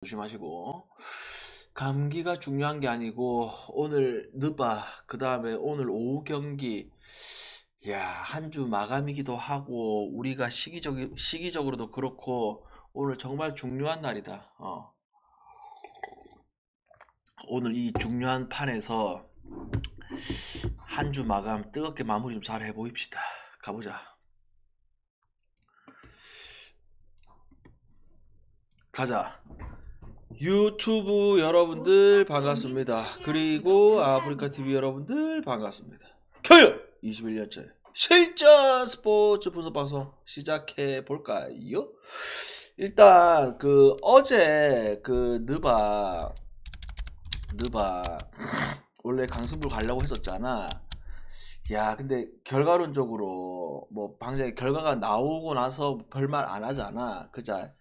조심하시고. 감기가 중요한 게 아니고 오늘 느바 그 다음에 오늘 오후 경기, 야, 한 주 마감이기도 하고 우리가 시기적으로도 그렇고 오늘 정말 중요한 날이다. 오늘 이 중요한 판에서 한 주 마감 뜨겁게 마무리 좀 잘 해보입시다. 가보자. 가자. 유튜브 여러분들 반갑습니다. 그리고 아프리카 TV 여러분들 반갑습니다. 교육 21년째 실전 스포츠 분석 방송 시작해 볼까요? 일단 그 어제 그 느바 원래 강승부 가려고 했었잖아. 야, 근데 결과론적으로 뭐 방장에 결과가 나오고 나서 별말 안 하잖아. 그자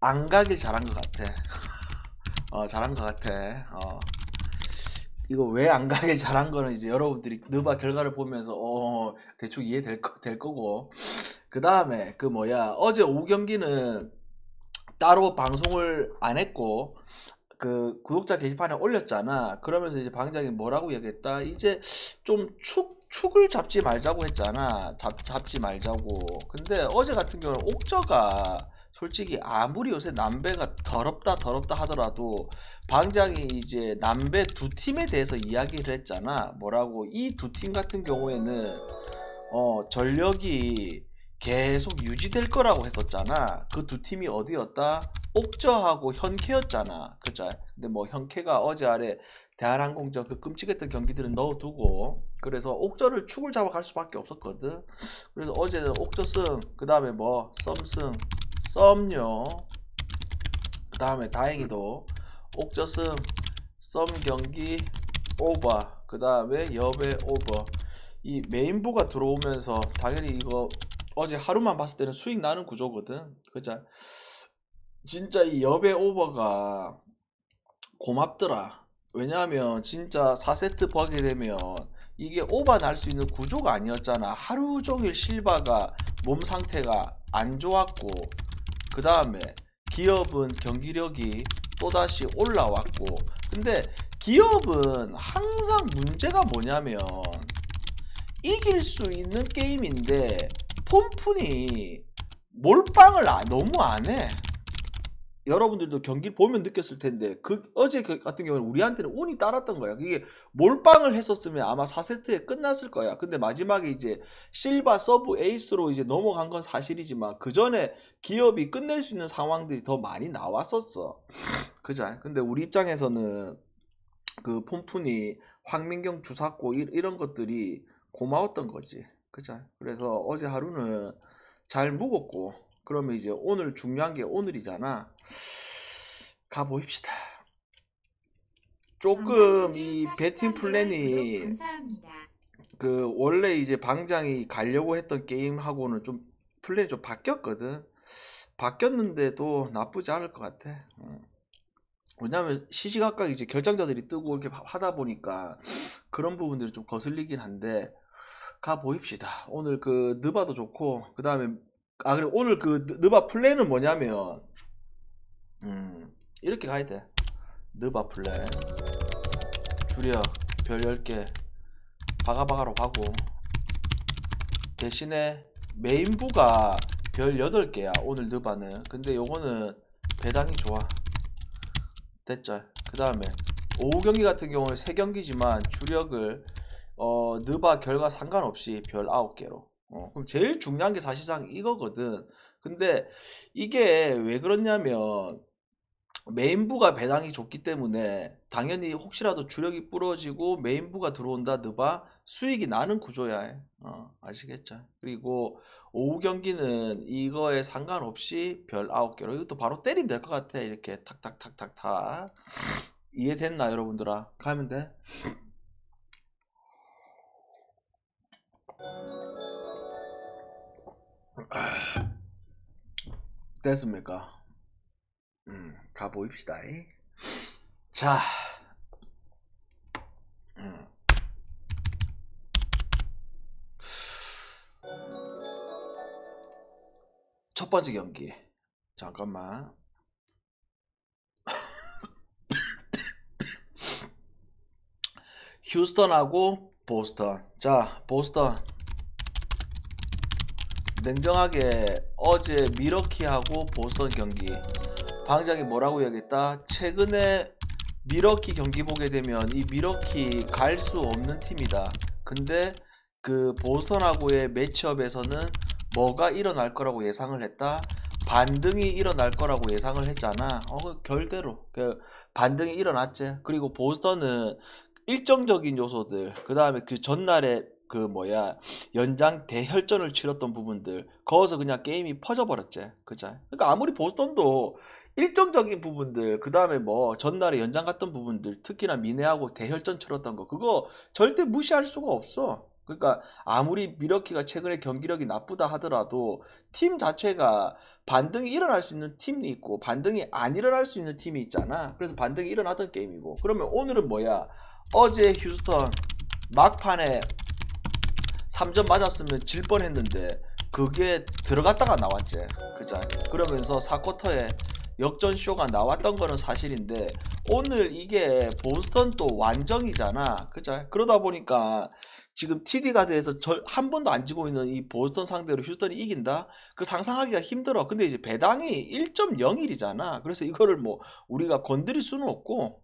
안 가길 잘한 것 같아. 잘한 것 같아. 이거 왜 안 가길 잘한 거는 이제 여러분들이 느바 결과를 보면서 대충 될 거고. 그 다음에 그 뭐야, 어제 오후 경기는 따로 방송을 안 했고 그 구독자 게시판에 올렸잖아. 그러면서 이제 방장이 뭐라고 얘기했다. 이제 좀 축을 잡지 말자고 했잖아. 잡지 말자고. 근데 어제 같은 경우는 옥저가 솔직히 아무리 요새 남배가 더럽다 하더라도 방장이 이제 남배 두 팀에 대해서 이야기를 했잖아. 뭐라고, 이 두 팀 같은 경우에는 전력이 계속 유지될 거라고 했었잖아. 그 두 팀이 어디였다? 옥저하고 현캐였잖아. 그죠? 근데 뭐 현캐가 어제 아래 대한항공전 그 끔찍했던 경기들은 넣어두고, 그래서 옥저를 축을 잡아갈 수밖에 없었거든. 그래서 어제는 옥저 승, 그 다음에 뭐 썸승, 썸요, 그 다음에 다행히도 옥저 승, 썸 경기 오버, 그 다음에 여배 오버, 이 메인부가 들어오면서 당연히 이거 어제 하루만 봤을 때는 수익 나는 구조거든. 그자 진짜 이 여배 오버가 고맙더라. 왜냐하면 진짜 4세트 보게 되면 이게 오버 날 수 있는 구조가 아니었잖아. 하루 종일 실바가 몸 상태가 안 좋았고, 그 다음에 기업은 경기력이 또다시 올라왔고. 근데 기업은 항상 문제가 뭐냐면 이길 수 있는 게임인데 폼푼이 몰빵을 너무 안 해. 여러분들도 경기 보면 느꼈을 텐데 그 어제 같은 경우는 우리한테는 운이 따랐던 거야. 그게 몰빵을 했었으면 아마 4세트에 끝났을 거야. 근데 마지막에 이제 실바 서브 에이스로 이제 넘어간 건 사실이지만 그 전에 기업이 끝낼 수 있는 상황들이 더 많이 나왔었어. 그죠? 근데 우리 입장에서는 그 폼푼이 황민경 주사고 이런 것들이 고마웠던 거지. 그죠? 그래서 어제 하루는 잘 묵었고, 그러면 이제 오늘 중요한 게 오늘이잖아. 가보입시다. 조금 이 배팅 플랜이 그 원래 이제 방장이 가려고 했던 게임하고는 좀 플랜이 좀 바뀌었거든. 바뀌었는데도 나쁘지 않을 것 같아. 왜냐면 시시각각 이제 결정자들이 뜨고 이렇게 하다 보니까 그런 부분들이 좀 거슬리긴 한데 가 보입시다. 오늘 그 느바도 좋고, 그 다음에 그래, 오늘 그 느바 플랜은 뭐냐면 이렇게 가야 돼. 느바 플랜 주력 별 10개 바가바가로 가고, 대신에 메인부가 별 8개야 오늘 느바는. 근데 요거는 배당이 좋아. 됐죠. 그 다음에 오후 경기 같은 경우는 3경기지만 주력을 느바 결과 상관없이 별 9개로. 그럼 제일 중요한 게 사실상 이거거든. 근데 이게 왜 그렇냐면 메인부가 배당이 좋기 때문에 당연히 혹시라도 주력이 부러지고 메인부가 들어온다 느바 수익이 나는 구조야. 아시겠죠? 그리고 오후 경기는 이거에 상관없이 별 9개로. 이것도 바로 때리면 될 것 같아. 이렇게 탁탁탁탁탁. 이해됐나 여러분들아? 가면 돼. 됐습니까? 가보입시다. 자, 음. 첫 번째 경기. 잠깐만. 휴스턴하고 보스턴. 자, 보스턴 냉정하게 어제 미러키하고 보스턴 경기 방장이 뭐라고 이야기했다? 최근에 미러키 경기 보게 되면 이 미러키 갈 수 없는 팀이다. 근데 그 보스턴하고의 매치업에서는 뭐가 일어날 거라고 예상을 했다? 반등이 일어날 거라고 예상을 했잖아. 그 결대로 그 반등이 일어났지. 그리고 보스턴은 일정적인 요소들, 그 다음에 그 전날에 그 뭐야 연장 대혈전을 치렀던 부분들, 거기서 그냥 게임이 퍼져버렸지. 그죠? 그러니까 아무리 보스턴도 일정적인 부분들, 그 다음에 뭐 전날에 연장 갔던 부분들, 특히나 미네하고 대혈전 치렀던 거, 그거 절대 무시할 수가 없어. 그러니까 아무리 미러키가 최근에 경기력이 나쁘다 하더라도 팀 자체가 반등이 일어날 수 있는 팀이 있고 반등이 안 일어날 수 있는 팀이 있잖아. 그래서 반등이 일어나던 게임이고. 그러면 오늘은 뭐야? 어제 휴스턴 막판에 3점 맞았으면 질 뻔했는데 그게 들어갔다가 나왔지. 그죠? 그러면서 4쿼터에 역전쇼가 나왔던 거는 사실인데 오늘 이게 보스턴 또 완정이잖아. 그죠? 그러다 보니까 지금 TD 가드에서 한 번도 안 지고 있는 이 보스턴 상대로 휴스턴이 이긴다? 그 상상하기가 힘들어. 근데 이제 배당이 1.01이잖아. 그래서 이거를 뭐 우리가 건드릴 수는 없고,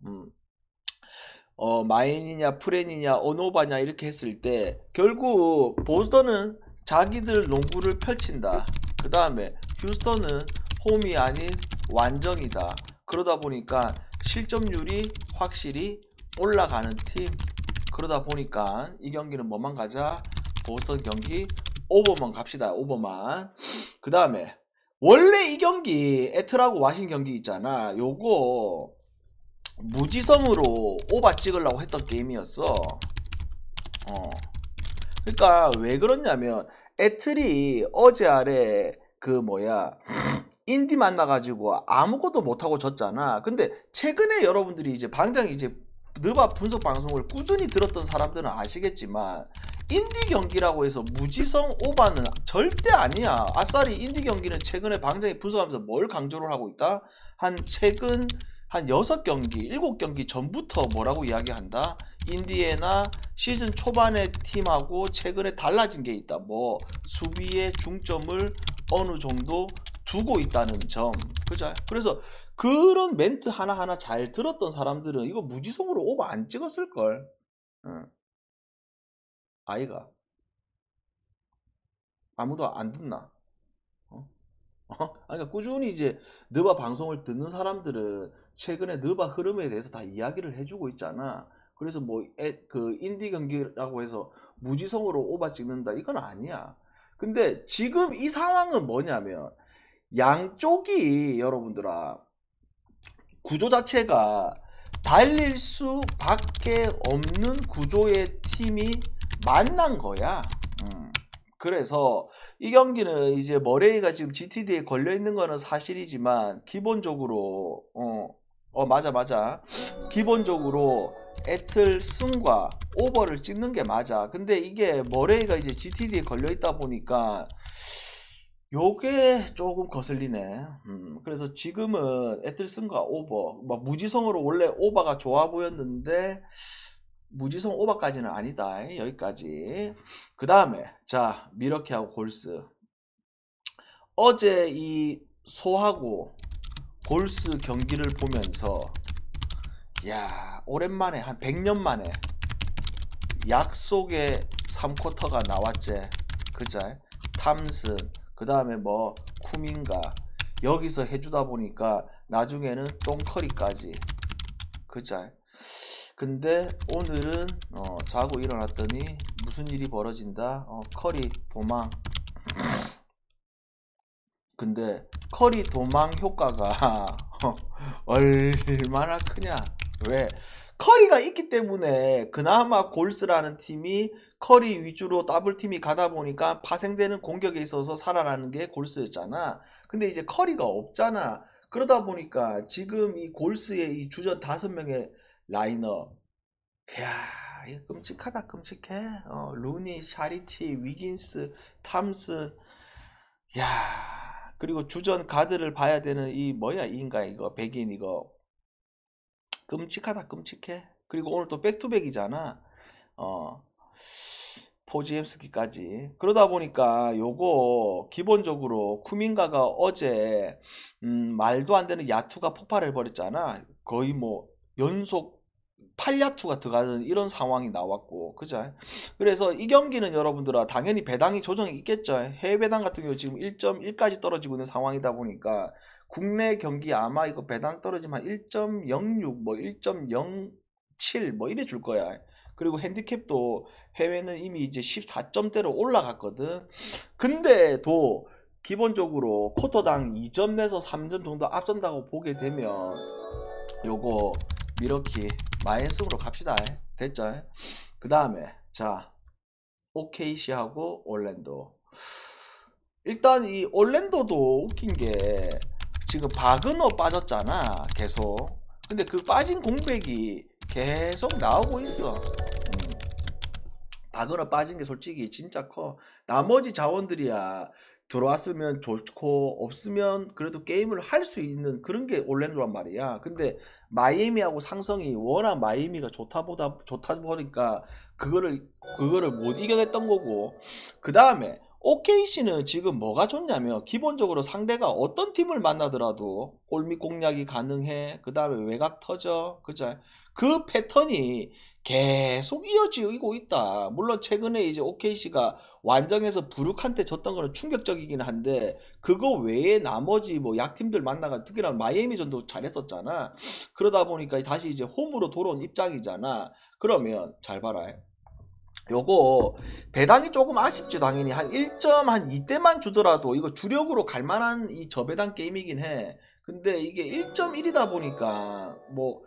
마인이냐 프렌이냐 어노바냐 이렇게 했을 때 결국 보스턴은 자기들 농구를 펼친다. 그 다음에 휴스턴은 홈이 아닌 완정이다. 그러다 보니까 실점률이 확실히 올라가는 팀. 그러다 보니까 이 경기는 뭐만 가자? 보스턴 경기 오버만 갑시다. 오버만. 그 다음에 원래 이 경기 애틀하고 와신 경기 있잖아. 요거 무지성으로 오바 찍으려고 했던 게임이었어. 그러니까 왜 그러냐면 애틀이 어제 아래 그 뭐야 인디 만나가지고 아무것도 못하고 졌잖아. 근데 최근에 여러분들이 이제 방장이 이제 느바 분석 방송을 꾸준히 들었던 사람들은 아시겠지만 인디 경기라고 해서 무지성 오바는 절대 아니야. 아싸리 인디 경기는 최근에 방장이 분석하면서 뭘 강조를 하고 있다? 최근 한 6경기, 7경기 전부터 뭐라고 이야기한다? 인디애나 시즌 초반의 팀하고 최근에 달라진 게 있다. 뭐 수비의 중점을 어느 정도 두고 있다는 점. 그죠? 그래서 그런 멘트 하나하나 잘 들었던 사람들은 이거 무지성으로 오버 안 찍었을걸. 응. 아이가 아무도 안 듣나? 그러니까 꾸준히 이제 느바 방송을 듣는 사람들은 최근에 느바 흐름에 대해서 다 이야기를 해주고 있잖아. 그래서 뭐 그 인디 경기라고 해서 무지성으로 오바 찍는다 이건 아니야. 근데 지금 이 상황은 뭐냐면 양쪽이 여러분들아 구조 자체가 달릴 수밖에 없는 구조의 팀이 만난 거야. 그래서 이 경기는 이제 머레이가 지금 GTD에 걸려 있는 거는 사실이지만 기본적으로 맞아 기본적으로 애틀 승과 오버를 찍는 게 맞아. 근데 이게 머레이가 이제 GTD에 걸려 있다 보니까 요게 조금 거슬리네. 그래서 지금은 애틀 승과 오버, 막 무지성으로 원래 오버가 좋아 보였는데 무지성 오버까지는 아니다. 여기까지. 그 다음에 자 미러키하고 골스. 어제 이 소하고 골스 경기를 보면서 야 오랜만에 한 100년 만에 약속의 3쿼터가 나왔지. 그죠? 탐슨 그 다음에 뭐 쿠민가 여기서 해주다 보니까 나중에는 똥커리까지. 그죠? 근데 오늘은 자고 일어났더니 무슨 일이 벌어진다? 커리 도망. 근데 커리 도망 효과가 얼마나 크냐? 왜? 커리가 있기 때문에 그나마 골스라는 팀이 커리 위주로 더블팀이 가다 보니까 파생되는 공격에 있어서 살아나는 게 골스였잖아. 근데 이제 커리가 없잖아. 그러다 보니까 지금 이 골스의 이 주전 5명의 라인업, 이야, 이거 끔찍하다, 끔찍해. 루니, 샤리치, 위긴스, 탐슨, 야, 그리고 주전 가드를 봐야 되는 이 뭐야, 이 인간 이거 백인 이거 끔찍하다, 끔찍해. 그리고 오늘 또 백투백이잖아. 포지엠스키까지. 그러다 보니까 요거 기본적으로 쿠민가가 어제 말도 안 되는 야투가 폭발해 버렸잖아. 거의 뭐 연속 8야투가 들어가는 이런 상황이 나왔고, 그죠? 그래서 이 경기는 여러분들아 당연히 배당이 조정이 있겠죠. 해외 배당 같은 경우 지금 1.1까지 떨어지고 있는 상황이다 보니까 국내 경기 아마 이거 배당 떨어지면 한 1.06 뭐 1.07 뭐 이래 줄 거야. 그리고 핸디캡도 해외는 이미 이제 14점대로 올라갔거든. 근데도 기본적으로 쿼터당 2점 내서 3점 정도 앞선다고 보게 되면 요거 미러키 마이너스로 갑시다. 됐죠? 그 다음에 자 OKC하고 올랜도. 일단 이 올랜도도 웃긴 게 지금 바그너 빠졌잖아 계속. 근데 그 빠진 공백이 계속 나오고 있어. 바그너 빠진 게 솔직히 진짜 커. 나머지 자원들이야 들어왔으면 좋고 없으면 그래도 게임을 할 수 있는 그런 게 올랜도란 말이야. 근데 마이애미하고 상성이 워낙 마이애미가 좋다 보니까 그거를 못 이겨냈던 거고. 그 다음에 OKC는 지금 뭐가 좋냐면 기본적으로 상대가 어떤 팀을 만나더라도 골밑 공략이 가능해. 그 다음에 외곽 터져. 그죠? 그 패턴이 계속 이어지고 있다. 물론 최근에 이제 OKC가 완정에서 부룩한테 졌던 거는 충격적이긴 한데 그거 외에 나머지 뭐 약팀들 만나가 특히나 마이애미전도 잘했었잖아. 그러다 보니까 다시 이제 홈으로 돌아온 입장이잖아. 그러면 잘 봐라. 요거 배당이 조금 아쉽지. 당연히 한 1점 한 2대만 주더라도 이거 주력으로 갈만한 이 저배당 게임이긴 해. 근데 이게 1.1이다 보니까 뭐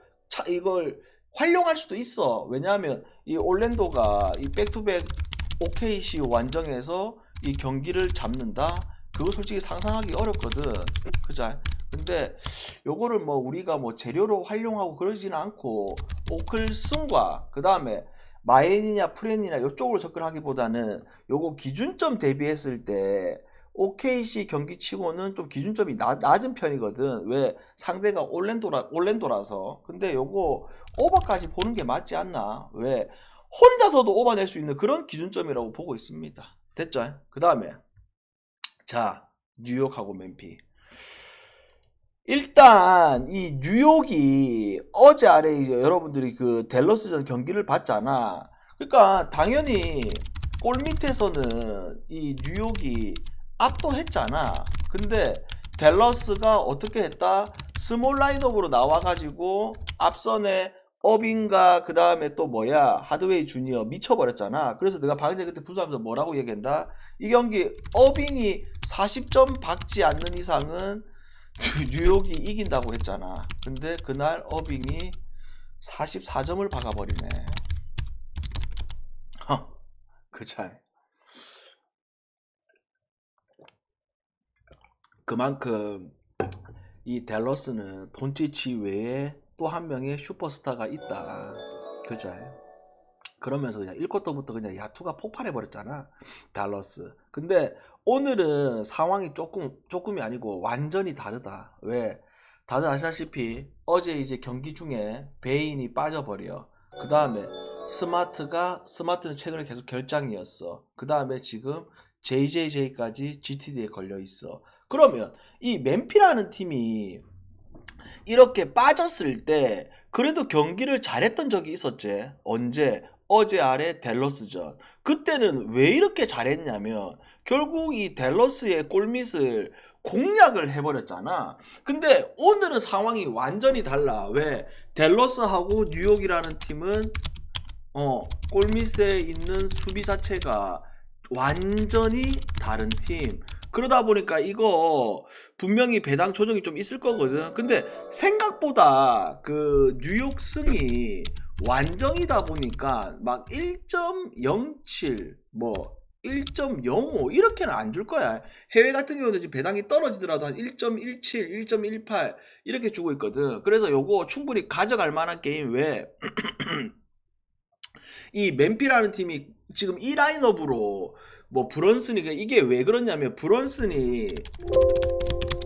이걸 활용할 수도 있어. 왜냐하면 이 올랜도가 이 백투백 OKC 완정에서 이 경기를 잡는다? 그거 솔직히 상상하기 어렵거든. 그죠? 근데 요거를 뭐 우리가 뭐 재료로 활용하고 그러지는 않고 오클슨과 그 다음에 마엔이냐 프렌이냐 이쪽으로 접근하기보다는 요거 기준점 대비했을 때 OKC 경기치고는 좀 기준점이 낮은 편이거든. 왜? 상대가 올랜도라서. 근데 요거 오버까지 보는 게 맞지 않나? 왜? 혼자서도 오버낼 수 있는 그런 기준점이라고 보고 있습니다. 됐죠? 그 다음에 자 뉴욕하고 맨피. 일단 이 뉴욕이 어제 아래 이제 여러분들이 그 댈러스전 경기를 봤잖아. 그러니까 당연히 골 밑에서는 이 뉴욕이 압도했잖아. 근데 댈러스가 어떻게 했다? 스몰 라인업으로 나와가지고 앞선에 어빙가 그 다음에 또 뭐야 하드웨이 주니어 미쳐버렸잖아. 그래서 내가 방금 전에 그때 분석하면서 뭐라고 얘기한다? 이 경기 어빙이 40점 박지 않는 이상은 뉴욕이 이긴다고 했잖아. 근데 그날 어빙이 44점을 박아버리네. 그쵸. 그만큼 이 댈러스는 돈치치 외에 또 한 명의 슈퍼스타가 있다. 그죠? 그러면서 그냥 1쿼터부터 그냥 야투가 폭발해버렸잖아. 댈러스. 근데 오늘은 상황이 조금이 아니고 완전히 다르다. 왜? 다들 아시다시피 어제 이제 경기 중에 베인이 빠져버려. 그 다음에 스마트는 최근에 계속 결장이었어. 그 다음에 지금 JJJ까지 GTD에 걸려있어. 그러면 이 맨피라는 팀이 이렇게 빠졌을 때 그래도 경기를 잘했던 적이 있었지. 언제? 어제 아래 댈러스전. 그때는 왜 이렇게 잘했냐면 결국 이 댈러스의 골밑을 공략을 해버렸잖아. 근데 오늘은 상황이 완전히 달라. 왜? 댈러스하고 뉴욕이라는 팀은 골밑에 있는 수비 자체가 완전히 다른 팀. 그러다 보니까 이거 분명히 배당 조정이 좀 있을 거거든. 근데 생각보다 그 뉴욕 승이 완정이다 보니까 막 1.07 뭐 1.05 이렇게는 안 줄 거야. 해외 같은 경우도 지금 배당이 떨어지더라도 한 1.17, 1.18 이렇게 주고 있거든. 그래서 요거 충분히 가져갈 만한 게임. 왜? 이 맨피라는 팀이 지금 이 라인업으로 뭐 브런슨이 이게 왜 그러냐면 브런슨이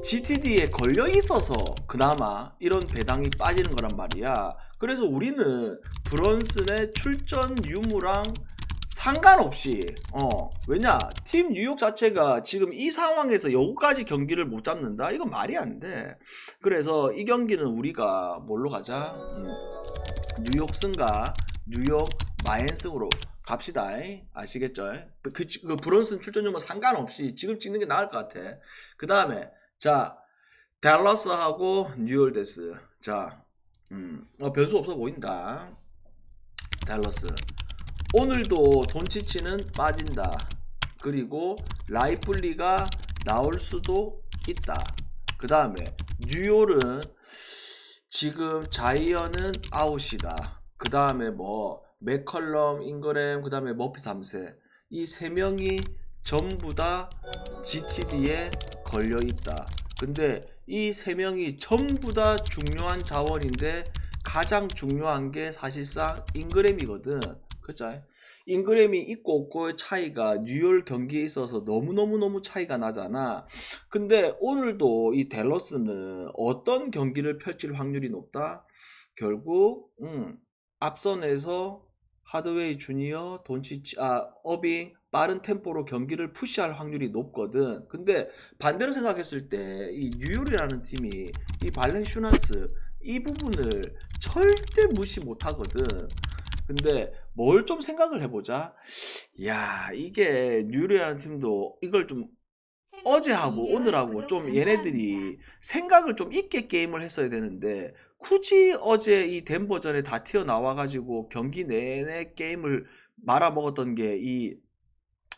GTD에 걸려 있어서 그나마 이런 배당이 빠지는 거란 말이야. 그래서 우리는 브런슨의 출전 유무랑 상관없이 왜냐 팀 뉴욕 자체가 지금 이 상황에서 여기까지 경기를 못 잡는다? 이건 말이 안 돼. 그래서 이 경기는 우리가 뭘로 가자? 뉴욕 승과 뉴욕 마앤승으로 갑시다. 아시겠죠? 그 브론슨 출전 유무 상관없이 지금 찍는 게 나을 것 같아. 그 다음에 자 댈러스하고 뉴올데스. 자 변수 없어 보인다. 댈러스 오늘도 돈치치는 빠진다. 그리고 라이플리가 나올 수도 있다. 그 다음에 뉴올은 지금 자이언은 아웃이다. 그 다음에 뭐 맥컬럼, 잉그램, 그 다음에 머피 3세 이 3명이 전부 다 GTD에 걸려있다. 근데 이 3명이 전부 다 중요한 자원인데 가장 중요한 게 사실상 잉그램이거든. 그죠? 잉그램이 있고 없고의 차이가 뉴욕 경기에 있어서 너무너무 차이가 나잖아. 근데 오늘도 이 댈러스는 어떤 경기를 펼칠 확률이 높다? 결국 앞선에서 하드웨이 주니어, 돈치치, 어빙 빠른 템포로 경기를 푸시할 확률이 높거든. 근데 반대로 생각했을 때 이 뉴욕이라는 팀이 이 발렌슈나스 이 부분을 절대 무시 못하거든. 근데 뭘 좀 생각을 해보자. 야, 이게 뉴욕이라는 팀도 이걸 좀 어제하고 오늘하고 좀 얘네들이 생각을 좀 있게 게임을 했어야 되는데 굳이 어제 이 덴버전에 다 튀어나와가지고 경기 내내 게임을 말아먹었던 게 이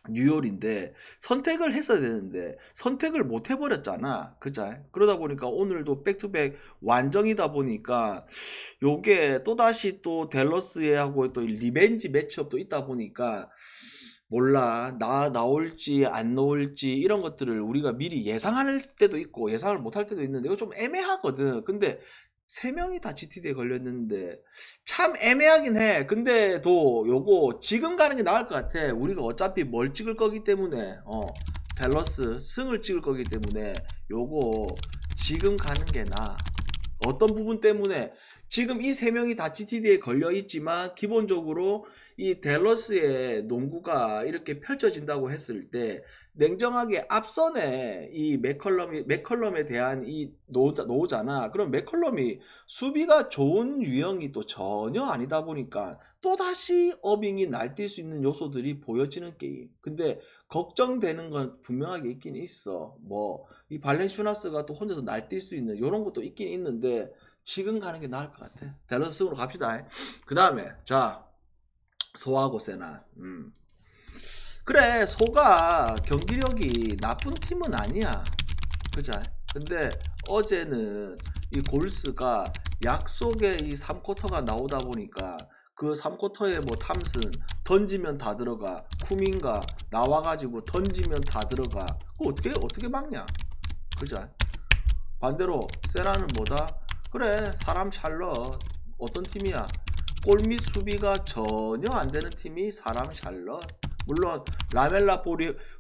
뉴욕인데 선택을 했어야 되는데 선택을 못 해버렸잖아. 그죠? 그러다 보니까 오늘도 백투백 완정이다 보니까 요게 또다시 또 댈러스에 하고 또 리벤지 매치업도 있다 보니까 몰라 나올지 안 나올지 이런 것들을 우리가 미리 예상할 때도 있고 예상을 못할 때도 있는데 이거 좀 애매하거든. 근데 3명이 다 GTD에 걸렸는데 참 애매하긴 해. 근데도 요거 지금 가는 게 나을 것 같아. 우리가 어차피 뭘 찍을 거기 때문에 댈러스 승을 찍을 거기 때문에 요거 지금 가는 게 나아. 어떤 부분 때문에 지금 이 3명이 다 GTD에 걸려 있지만 기본적으로 이 댈러스의 농구가 이렇게 펼쳐진다고 했을 때 냉정하게 앞선에 이 맥컬럼에 대한 이 노잖아. 그럼 맥컬럼이 수비가 좋은 유형이 또 전혀 아니다 보니까 또다시 어빙이 날뛸 수 있는 요소들이 보여지는 게임. 근데 걱정되는 건 분명하게 있긴 있어. 뭐 이 발렌슈나스가 또 혼자서 날뛸 수 있는 이런 것도 있긴 있는데 지금 가는 게 나을 것 같아. 댈러스으로 갑시다. 그 다음에 자 소하고 세나. 그래 소가 경기력이 나쁜 팀은 아니야. 그죠? 근데 어제는 이 골스가 약속의 이 3쿼터가 나오다 보니까 그 3쿼터에 뭐 탐슨 던지면 다 들어가, 쿠민가 나와가지고 던지면 다 들어가. 그거 어떻게 막냐? 그죠? 반대로 세나는 뭐다? 그래 사람 샬럿 어떤 팀이야? 골밑 수비가 전혀 안 되는 팀이 사람 샬럿. 물론 라멜라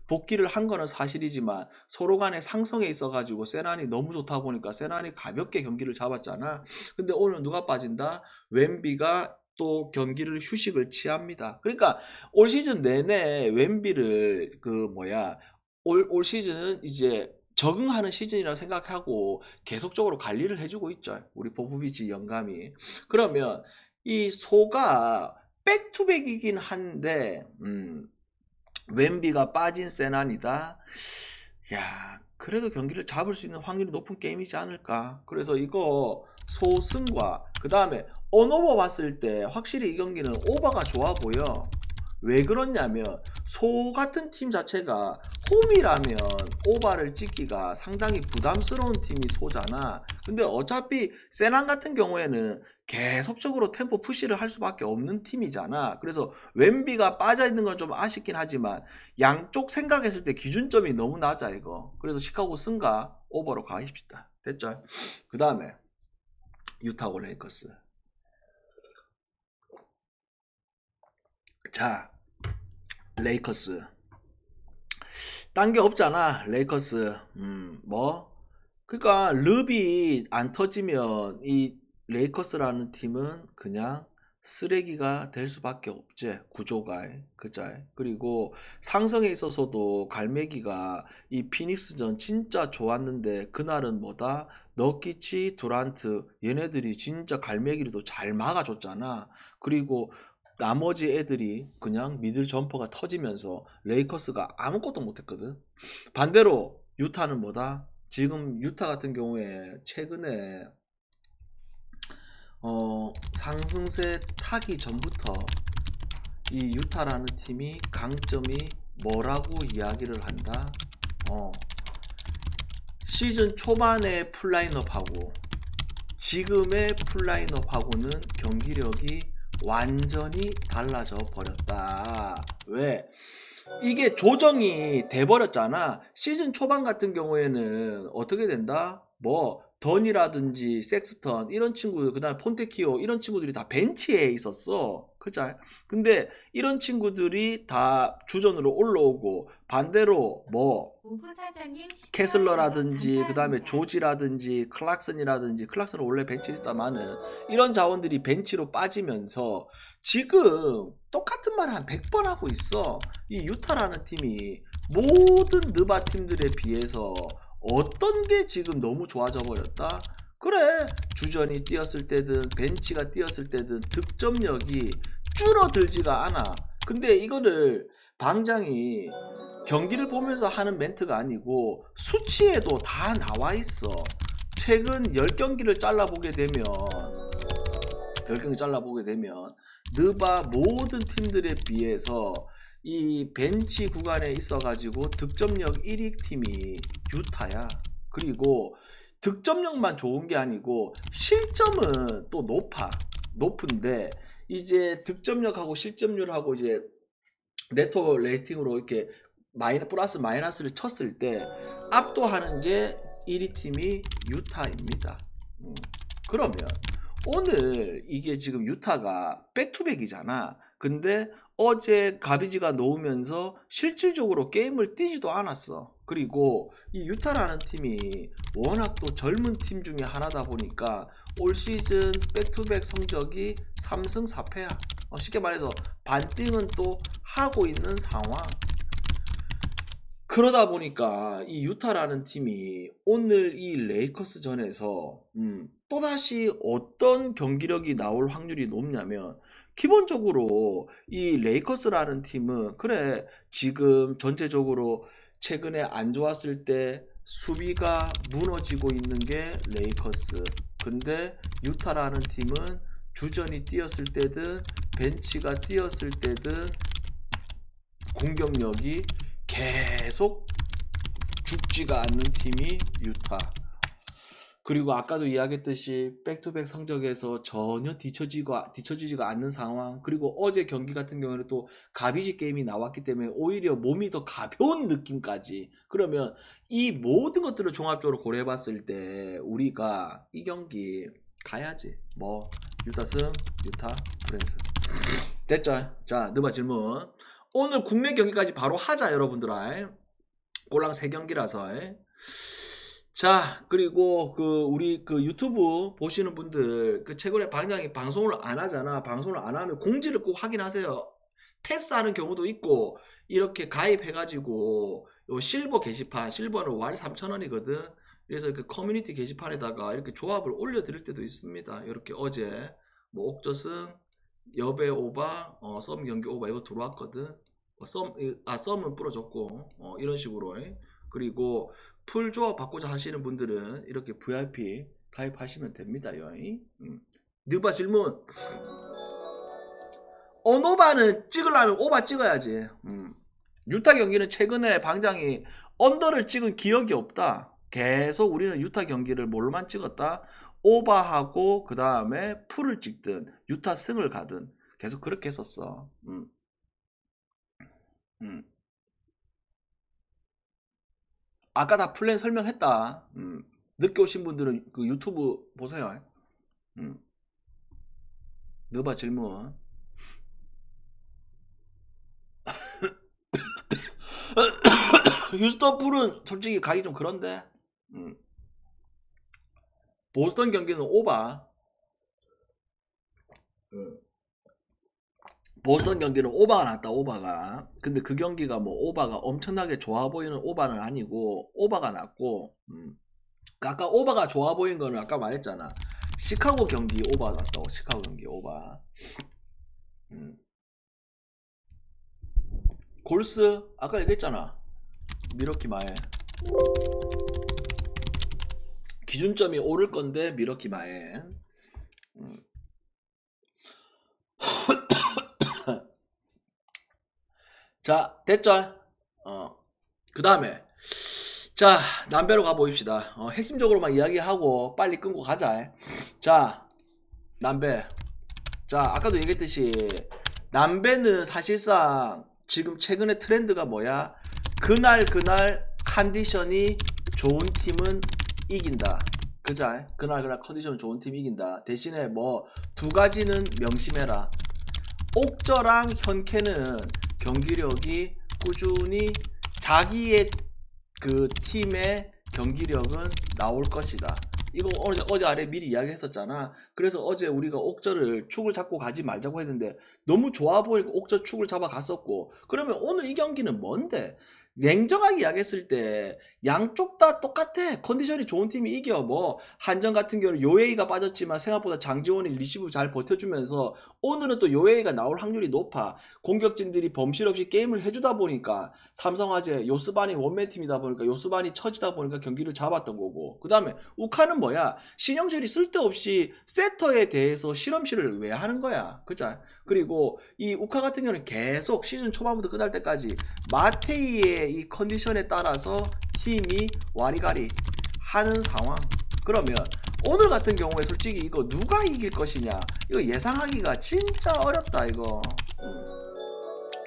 복귀를 한 거는 사실이지만 서로 간에 상성에 있어가지고 세난이 너무 좋다 보니까 세난이 가볍게 경기를 잡았잖아. 근데 오늘 누가 빠진다? 웸비가 또 경기를 휴식을 취합니다. 그러니까 올 시즌 내내 웸비를 올 시즌은 이제 적응하는 시즌이라 생각하고 계속적으로 관리를 해주고 있죠. 우리 포포비치 영감이. 그러면 이 소가 백투백이긴 한데 웸비가 빠진 세난이다. 야 그래도 경기를 잡을 수 있는 확률이 높은 게임이지 않을까. 그래서 이거 소승과 그 다음에 언오버 봤을 때 확실히 이 경기는 오버가 좋아 보여. 왜 그렇냐면 소 같은 팀 자체가 홈이라면 오버를 찍기가 상당히 부담스러운 팀이 소잖아. 근데 어차피 세난 같은 경우에는 계속적으로 템포 푸시를 할 수밖에 없는 팀이잖아. 그래서 웸비가 빠져있는 건 좀 아쉽긴 하지만 양쪽 생각했을 때 기준점이 너무 낮아 이거. 그래서 시카고 승가 오버로 가십시다. 됐죠? 그 다음에 유타고 레이커스. 자 레이커스 딴 게 없잖아. 레이커스 뭐 그러니까 르비 안 터지면 이 레이커스라는 팀은 그냥 쓰레기가 될 수밖에 없지. 구조가. 그자. 그리고 상성에 있어서도 갈매기가 이 피닉스전 진짜 좋았는데 그날은 뭐다? 너키치, 두란트 얘네들이 진짜 갈매기를 잘 막아줬잖아. 그리고 나머지 애들이 그냥 미들 점퍼가 터지면서 레이커스가 아무것도 못했거든. 반대로 유타는 뭐다? 지금 유타 같은 경우에 최근에 상승세 타기 전부터 이 유타라는 팀이 강점이 뭐라고 이야기를 한다? 시즌 초반의 풀라인업하고 지금의 풀라인업하고는 경기력이 완전히 달라져 버렸다. 왜? 이게 조정이 돼버렸잖아. 시즌 초반 같은 경우에는 어떻게 된다? 뭐 던이라든지 섹스턴 이런 친구들, 그 다음에 폰테키오 이런 친구들이 다 벤치에 있었어. 그죠? 근데 이런 친구들이 다 주전으로 올라오고 반대로 뭐 캐슬러라든지 그 다음에 조지라든지 클락슨은 원래 벤치에 있다마는 이런 자원들이 벤치로 빠지면서 지금 똑같은 말 한 100번 하고 있어. 이 유타라는 팀이 모든 느바 팀들에 비해서 어떤 게 지금 너무 좋아져 버렸다? 그래, 주전이 뛰었을 때든 벤치가 뛰었을 때든 득점력이 줄어들지가 않아. 근데 이거를 방장이 경기를 보면서 하는 멘트가 아니고 수치에도 다 나와 있어. 최근 10경기를 잘라보게 되면 느바 모든 팀들에 비해서 이 벤치 구간에 있어가지고 득점력 1위 팀이 유타야. 그리고 득점력만 좋은 게 아니고 실점은 또 높은데 이제 득점력하고 실점률하고 이제 네트 레이팅으로 이렇게 플러스 마이너스를 쳤을 때 압도하는 게 1위 팀이 유타입니다. 그러면 오늘 이게 지금 유타가 백투백이잖아. 근데 어제 가비지가 놓으면서 실질적으로 게임을 뛰지도 않았어. 그리고 이 유타라는 팀이 워낙 또 젊은 팀 중에 하나다 보니까 올 시즌 백투백 성적이 3승 4패야. 쉽게 말해서 반띵은 또 하고 있는 상황. 그러다 보니까 이 유타라는 팀이 오늘 이 레이커스 전에서 또다시 어떤 경기력이 나올 확률이 높냐면, 기본적으로 이 레이커스라는 팀은 그래 지금 전체적으로 최근에 안 좋았을 때 수비가 무너지고 있는 게 레이커스. 근데 유타라는 팀은 주전이 뛰었을 때든 벤치가 뛰었을 때든 공격력이 계속 죽지가 않는 팀이 유타. 그리고 아까도 이야기했듯이 백투백 성적에서 전혀 뒤처지지가 않는 상황. 그리고 어제 경기 같은 경우는 또 가비지 게임이 나왔기 때문에 오히려 몸이 더 가벼운 느낌까지. 그러면 이 모든 것들을 종합적으로 고려해봤을 때 우리가 이 경기 가야지. 뭐 유타승, 유타 프랜스. 됐죠? 자, 느바 질문. 오늘 국내 경기까지 바로 하자, 여러분들아. 꼴랑 3경기라서. 자, 그리고 우리 유튜브 보시는 분들, 최근에 방장이 방송을 안 하잖아. 방송을 안 하면 공지를 꼭 확인하세요. 패스하는 경우도 있고, 이렇게 가입해가지고 요 실버 게시판, 실버는 월 3,000원이거든. 그래서 그 커뮤니티 게시판에다가 이렇게 조합을 올려드릴 때도 있습니다. 이렇게 어제 뭐 옥저승, 여배 오바, 썸 경기 오바 이거 들어왔거든. 썸은 부러졌고 이런 식으로. 그리고 풀 조합 바꾸자 하시는 분들은 이렇게 VIP 가입하시면 됩니다. 느바 질문. 언오바는 찍으려면 오바 찍어야지. 유타 경기는 최근에 방장이 언더를 찍은 기억이 없다. 계속 우리는 유타 경기를 뭘만 찍었다? 오바하고 그 다음에 풀을 찍든 유타 승을 가든 계속 그렇게 했었어. 아까 다 플랜 설명했다. 늦게 오신 분들은 그 유튜브 보세요. 너봐 질문. 휴스턴 풀은 솔직히 가기 좀 그런데. 보스턴 경기는 오바. 보스턴 경기는 오바가 났다. 오바가. 근데 그 경기가 뭐 오바가 엄청나게 좋아 보이는 오바는 아니고 오바가 났고 아까 오바가 좋아 보인 거는 아까 말했잖아. 시카고 경기 오바 났다고. 시카고 경기 오바. 골스 아까 얘기했잖아. 미러키 마에 기준점이 오를 건데 미러키 마에. 자, 됐죠? 그 다음에 자, 남배로 가보입시다. 핵심적으로만 이야기하고 빨리 끊고 가자. 자, 남배. 자, 아까도 얘기했듯이 남배는 사실상 지금 최근에 트렌드가 뭐야? 그날 컨디션이 좋은 팀은 이긴다. 그자? 그날 컨디션 좋은 팀이 이긴다. 대신에 뭐 두 가지는 명심해라. 옥저랑 현캐는 경기력이 꾸준히 자기의 그 팀의 경기력은 나올 것이다. 이거 어제 아래 미리 이야기했었잖아. 그래서 어제 우리가 옥저를 축을 잡고 가지 말자고 했는데 너무 좋아 보이니까 옥저 축을 잡아 갔었고. 그러면 오늘 이 경기는 뭔데? 냉정하게 이야기했을 때 양쪽 다 똑같아. 컨디션이 좋은 팀이 이겨. 뭐 한정 같은 경우는 요에이가 빠졌지만 생각보다 장지원이 리시브 잘 버텨주면서 오늘은 또 요에이가 나올 확률이 높아. 공격진들이 범실 없이 게임을 해주다 보니까 삼성화재 요스반이 원맨팀이다 보니까 요스반이 처지다 보니까 경기를 잡았던 거고. 그 다음에 우카는 뭐야? 신영철이 쓸데없이 세터에 대해서 실험실을 왜 하는 거야? 그죠? 그리고 이 우카 같은 경우는 계속 시즌 초반부터 끝날 때까지 마테이의 이 컨디션에 따라서 팀이 와리가리 하는 상황. 그러면 오늘 같은 경우에 솔직히 이거 누가 이길 것이냐, 이거 예상하기가 진짜 어렵다 이거.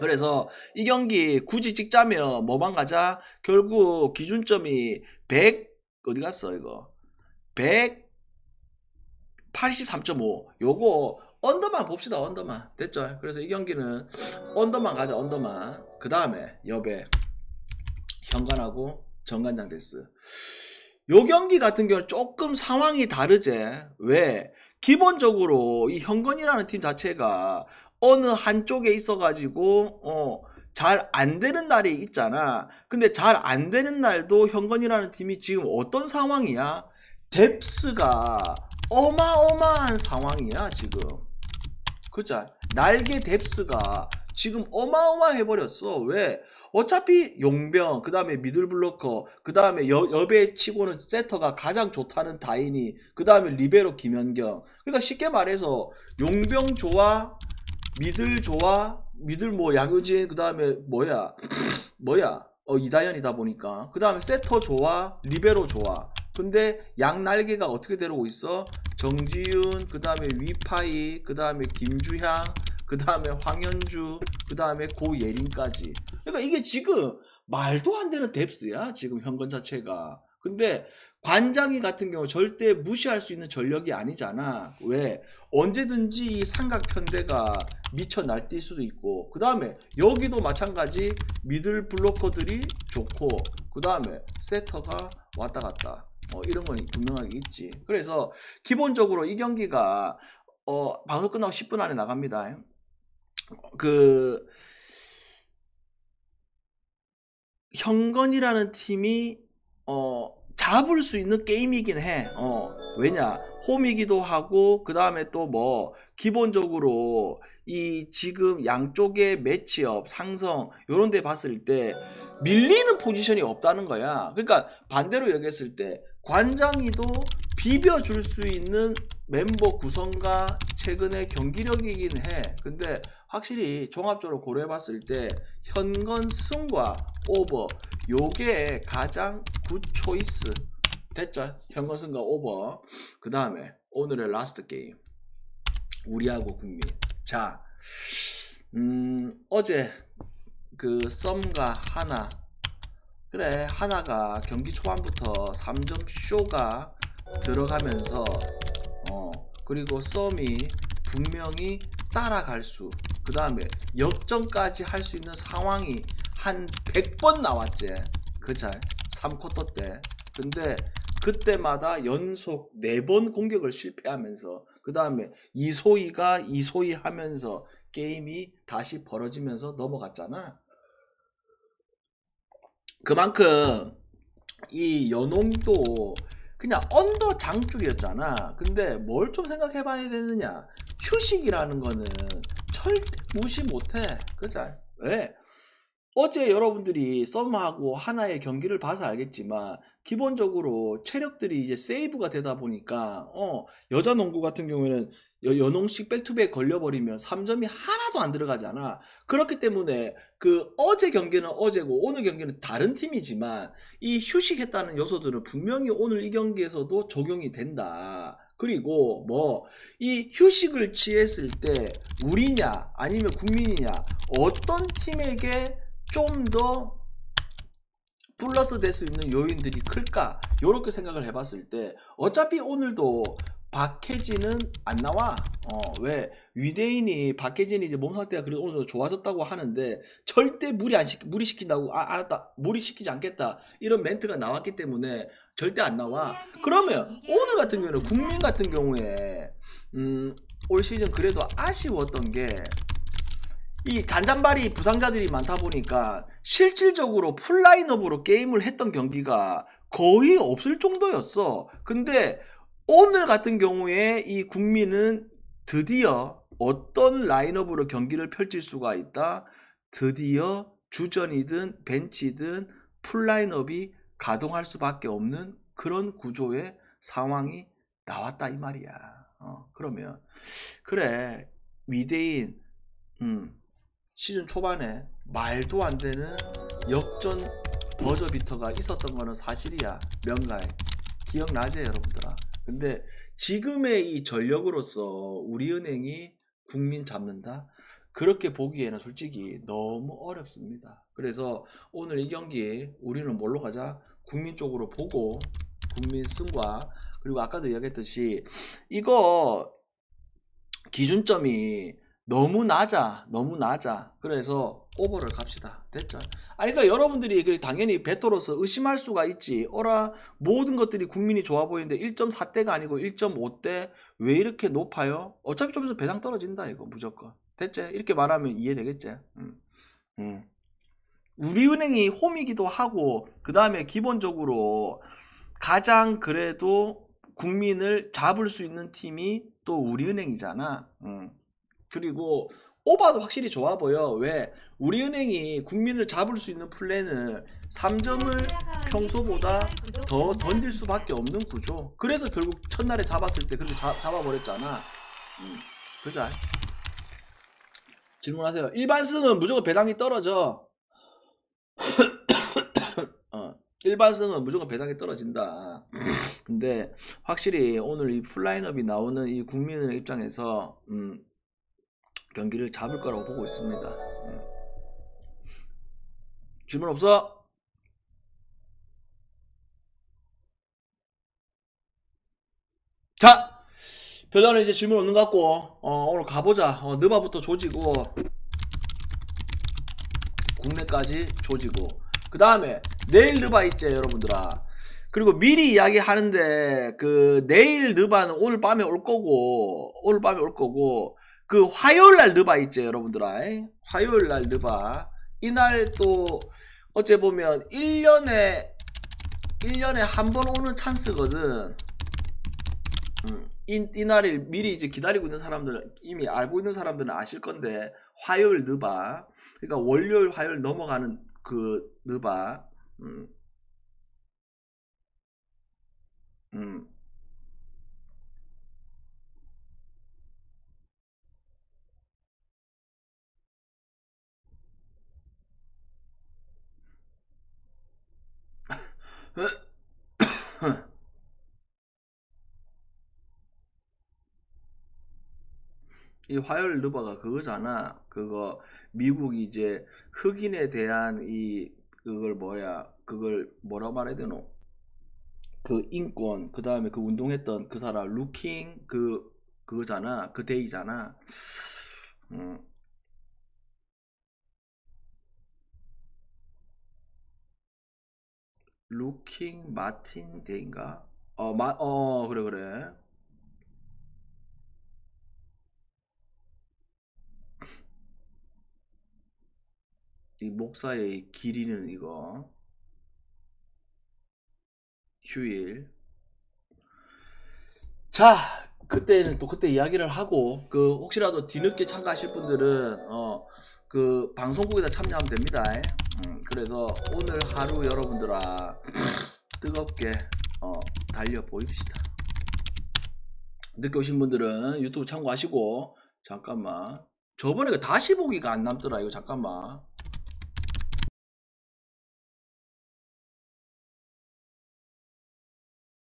그래서 이 경기 굳이 찍자면 뭐만 가자. 결국 기준점이 100 어디 갔어 이거 183.5. 요거 언더만 봅시다. 언더만. 됐죠? 그래서 이 경기는 언더만 가자. 언더만. 그 다음에 여배 현관하고 정관장 데스. 요 경기 같은 경우는 조금 상황이 다르제. 왜? 기본적으로 이 현건이라는 팀 자체가 어느 한쪽에 있어가지고 잘 안되는 날이 있잖아. 근데 잘 안되는 날도 현건이라는 팀이 지금 어떤 상황이야? 뎁스가 어마어마한 상황이야 지금. 그죠? 날개 뎁스가 지금 어마어마해버렸어. 왜? 어차피 용병, 그 다음에 미들블로커, 그 다음에 여배 치고는 세터가 가장 좋다는 다인이, 그 다음에 리베로 김연경. 그러니까 쉽게 말해서 용병 좋아, 미들 좋아, 미들 뭐 양효진, 그 다음에 뭐야 이다현이다 보니까. 그 다음에 세터 좋아, 리베로 좋아. 근데 양날개가 어떻게 되고 있어? 정지윤, 그 다음에 위파이, 그 다음에 김주향, 그 다음에 황현주, 그 다음에 고예린까지. 그러니까 이게 지금 말도 안 되는 뎁스야 지금 현건 자체가. 근데 관장이 같은 경우 절대 무시할 수 있는 전력이 아니잖아. 왜? 언제든지 이 삼각편대가 미쳐 날뛸 수도 있고, 그 다음에 여기도 마찬가지 미들 블로커들이 좋고, 그 다음에 세터가 왔다 갔다 이런 건 분명하게 있지. 그래서 기본적으로 이 경기가 방송 끝나고 10분 안에 나갑니다. 그 현건이라는 팀이 잡을 수 있는 게임이긴 해. 왜냐, 홈이기도 하고, 그 다음에 또 뭐 기본적으로 이 지금 양쪽의 매치업 상성 요런 데 봤을 때 밀리는 포지션이 없다는 거야. 그러니까 반대로 얘기했을 때 관장이도 비벼줄 수 있는 멤버 구성과 최근의 경기력이긴 해. 근데 확실히 종합적으로 고려해 봤을 때 현건 승과 오버 요게 가장 굿 초이스. 됐죠? 현건 승과 오버. 그 다음에 오늘의 라스트 게임 우리하고 국민. 자, 어제 그 썸과 하나, 그래 하나가 경기 초반부터 3점 쇼가 들어가면서 그리고 썸이 분명히 따라갈 수, 그 다음에 역전까지 할 수 있는 상황이 한 100번 나왔지. 그잘 3쿼터 때. 근데 그때마다 연속 4번 공격을 실패하면서 그 다음에 이소희 하면서 게임이 다시 벌어지면서 넘어갔잖아. 그만큼 이 연홍도 그냥 언더 장줄이었잖아. 근데 뭘 좀 생각해 봐야 되느냐. 휴식이라는 거는 절대 무시 못해. 그죠? 왜? 어제 여러분들이 썸하고 하나의 경기를 봐서 알겠지만 기본적으로 체력들이 이제 세이브가 되다 보니까 여자 농구 같은 경우에는 연홍씩 백투백 걸려버리면 3점이 하나도 안 들어가잖아. 그렇기 때문에 그 어제 경기는 어제고 오늘 경기는 다른 팀이지만 이 휴식했다는 요소들은 분명히 오늘 이 경기에서도 적용이 된다. 그리고 뭐 이 휴식을 취했을 때 우리냐 아니면 국민이냐 어떤 팀에게 좀 더 플러스 될 수 있는 요인들이 클까? 요렇게 생각을 해봤을 때 어차피 오늘도 박혜진은 안 나와. 왜? 위대인이 박혜진이 이제 몸 상태가 그래도 오늘 좋아졌다고 하는데 절대 무리시킨다고 알았다. 무리시키지 않겠다. 이런 멘트가 나왔기 때문에 절대 안 나와. 그러면 오늘 같은 경우에는 국민 같은 경우에 올 시즌 그래도 아쉬웠던 게 이 잔잔바리 부상자들이 많다 보니까 실질적으로 풀라인업으로 게임을 했던 경기가 거의 없을 정도였어. 근데 오늘 같은 경우에 이 국민은 드디어 어떤 라인업으로 경기를 펼칠 수가 있다. 드디어 주전이든 벤치든 풀라인업이 가동할 수밖에 없는 그런 구조의 상황이 나왔다 이 말이야. 그러면 그래 위대인 시즌 초반에 말도 안 되는 역전 버저비터가 있었던 거는 사실이야. 명가에. 기억나지 여러분들아. 근데 지금의 이 전력으로서 우리은행이 국민 잡는다? 그렇게 보기에는 솔직히 너무 어렵습니다. 그래서 오늘 이 경기 우리는 뭘로 가자? 국민 쪽으로 보고 국민 승과 그리고 아까도 이야기했듯이 이거 기준점이 너무 낮아. 그래서 오버를 갑시다. 됐죠? 아니, 그러니까 여러분들이 당연히 베터로서 의심할 수가 있지. 모든 것들이 국민이 좋아 보이는데 1.4대가 아니고 1.5대 왜 이렇게 높아요? 어차피 좀 있으면 배당 떨어진다, 이거 무조건. 됐지? 이렇게 말하면 이해되겠지? 우리은행이 홈이기도 하고, 그 다음에 기본적으로 가장 그래도 국민을 잡을 수 있는 팀이 또 우리은행이잖아. 그리고 오바도 확실히 좋아 보여. 왜? 우리은행이 국민을 잡을 수 있는 플랜은 3점을 평소보다 더 던질 수밖에 없는 구조. 그래서 결국 첫날에 잡았을 때 그렇게 잡아버렸잖아. 그죠? 질문하세요. 일반승은 무조건 배당이 떨어져. 일반승은 무조건 배당이 떨어진다. 근데 확실히 오늘 이 풀라인업이 나오는 이 국민의 입장에서 경기를 잡을 거라고 보고 있습니다. 질문 없어? 자, 별다른 이제 질문 없는 것 같고 오늘 가보자. 느바부터 조지고 국내까지 조지고 그 다음에 내일 느바 있지 여러분들아. 그리고 미리 이야기하는데 그 내일 느바는 오늘 밤에 올 거고 그 화요일날 느바 있지 여러분들아. 화요일날 느바 이날 또 어째 보면 1년에 한 번 오는 찬스거든. 이날을 미리 이제 기다리고 있는 사람들 이미 알고 있는 사람들은 아실 건데 화요일 느바 그러니까 월요일 화요일 넘어가는 그 느바 이 화요일 느바가 그거잖아. 그거 미국이 이제 흑인에 대한 그걸 뭐라 말해야 되노? 그 인권 그 다음에 그 운동했던 그 사람 루킹 그거잖아. 그 데이잖아. 루킹 마틴 데이인가? 그래, 그래. 이 목사의 길이는 이거. 휴일. 자, 그때는 또 그때 이야기를 하고, 그, 혹시라도 뒤늦게 참가하실 분들은, 그, 방송국에다 참여하면 됩니다. 그래서 오늘 하루 여러분들아, 뜨겁게, 달려 보입시다. 늦게 오신 분들은 유튜브 참고하시고, 잠깐만. 저번에 그 다시 보기가 안 남더라, 이거 잠깐만.